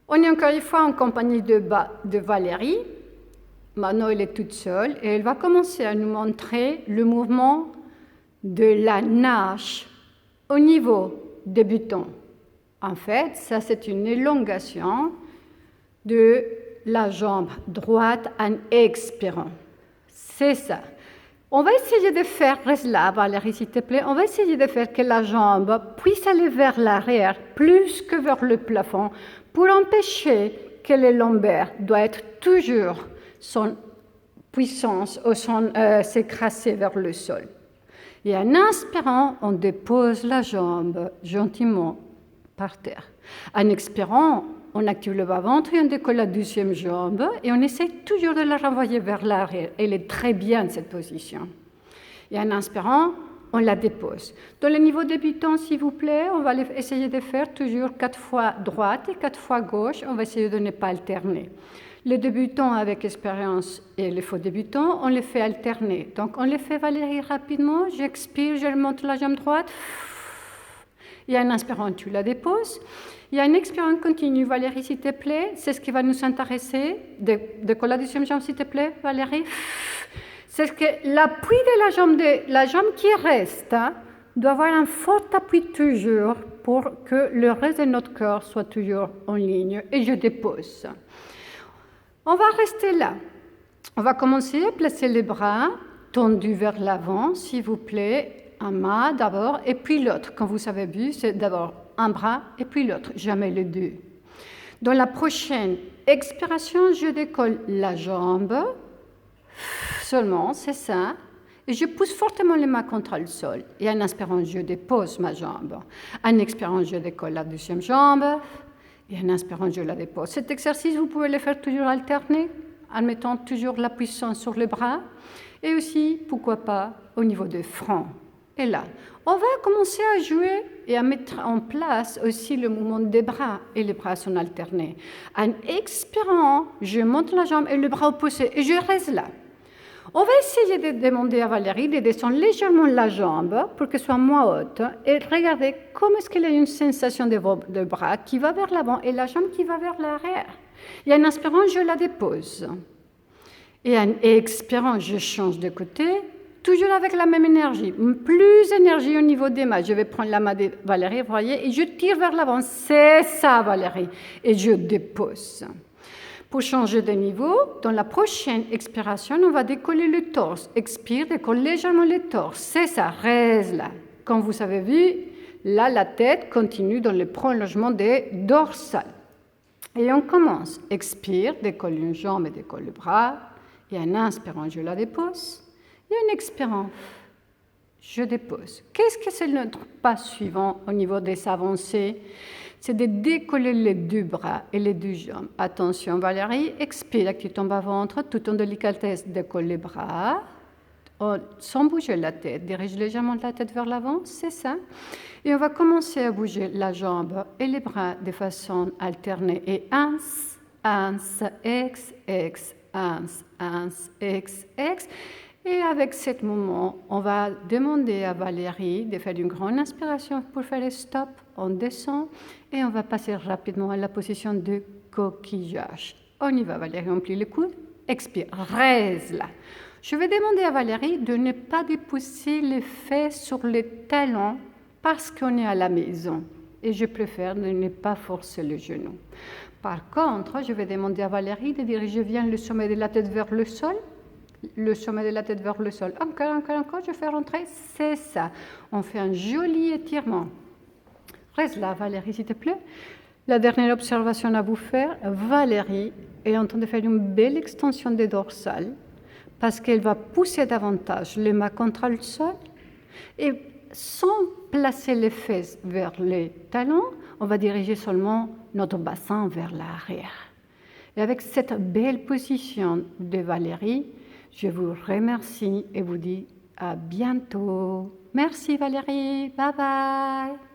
On est encore une fois en compagnie de Valérie. Maintenant, elle est toute seule et elle va commencer à nous montrer le mouvement de la nage au niveau débutant. En fait, ça c'est une élongation de la jambe droite en expirant. C'est ça. On va essayer de faire, reste là Valérie s'il te plaît, on va essayer de faire que la jambe puisse aller vers l'arrière plus que vers le plafond pour empêcher que le lombaire doit être toujours son puissance ou s'écraser vers le sol. Et en inspirant, on dépose la jambe gentiment par terre. En expirant, on active le bas-ventre et on décolle la deuxième jambe et on essaie toujours de la renvoyer vers l'arrière. Elle est très bien, cette position. Et en inspirant, on la dépose. Dans le niveau débutant, s'il vous plaît, on va essayer de faire toujours 4 fois droite et 4 fois gauche. On va essayer de ne pas alterner. Les débutants avec expérience et les faux débutants, on les fait alterner. Donc, on les fait, Valérie, rapidement. J'expire, je remonte la jambe droite. Il y a un inspirant, tu la déposes. Il y a un expirant continu, Valérie, s'il te plaît. C'est ce qui va nous intéresser. Décolle la deuxième jambe, s'il te plaît, Valérie. C'est que l'appui de la jambe qui reste doit avoir un fort appui toujours pour que le reste de notre corps soit toujours en ligne. Et je dépose. On va rester là. On va commencer à placer les bras tendus vers l'avant, s'il vous plaît. Un main d'abord et puis l'autre. Comme vous avez vu, c'est d'abord un bras et puis l'autre, jamais les deux. Dans la prochaine expiration, je décolle la jambe, seulement, c'est ça, et je pousse fortement les mains contre le sol. Et en inspirant, je dépose ma jambe. En expirant, je décolle la deuxième jambe, et en inspirant, je la dépose. Cet exercice, vous pouvez le faire toujours alterner, en mettant toujours la puissance sur les bras, et aussi, pourquoi pas, au niveau du front. Et là, on va commencer à jouer et à mettre en place aussi le mouvement des bras. Et les bras sont alternés. En expirant, je monte la jambe et le bras opposé et je reste là. On va essayer de demander à Valérie de descendre légèrement la jambe pour qu'elle soit moins haute. Et regardez comment est-ce qu'elle a une sensation de bras qui va vers l'avant et la jambe qui va vers l'arrière. Et en inspirant, je la dépose. Et en expirant, je change de côté. Toujours avec la même énergie, plus d'énergie au niveau des mains. Je vais prendre la main de Valérie, vous voyez, et je tire vers l'avant. C'est ça, Valérie. Et je dépose. Pour changer de niveau, dans la prochaine expiration, on va décoller le torse. Expire, décolle légèrement le torse. C'est ça, reste là. Comme vous avez vu, là, la tête continue dans le prolongement des dorsales. Et on commence. Expire, décolle une jambe et décolle le bras. Et en inspirant, je la dépose. Et en expirant, je dépose. Qu'est-ce que c'est notre pas suivant au niveau des avancées? C'est de décoller les deux bras et les deux jambes. Attention Valérie, expire, active ton bas-ventre, tout en délicatesse, décolle les bras, sans bouger la tête. Dirige légèrement la tête vers l'avant, c'est ça. Et on va commencer à bouger la jambe et les bras de façon alternée. Et ins, ex, ex. Et avec ce mouvement, on va demander à Valérie de faire une grande inspiration pour faire le stop. On descend et on va passer rapidement à la position de coquillage. On y va, Valérie, on plie le coude, expire, reste là. Je vais demander à Valérie de ne pas dépousser les fesses sur les talons parce qu'on est à la maison. Et je préfère de ne pas forcer le genou. Par contre, je vais demander à Valérie de diriger bien le sommet de la tête vers le sol. Le sommet de la tête vers le sol. Encore, je fais rentrer, c'est ça. On fait un joli étirement. Reste là, Valérie, s'il te plaît. La dernière observation à vous faire, Valérie est en train de faire une belle extension des dorsales parce qu'elle va pousser davantage les mains contre le sol et sans placer les fesses vers les talons, on va diriger seulement notre bassin vers l'arrière. Et avec cette belle position de Valérie, je vous remercie et vous dis à bientôt. Merci Valérie, bye bye.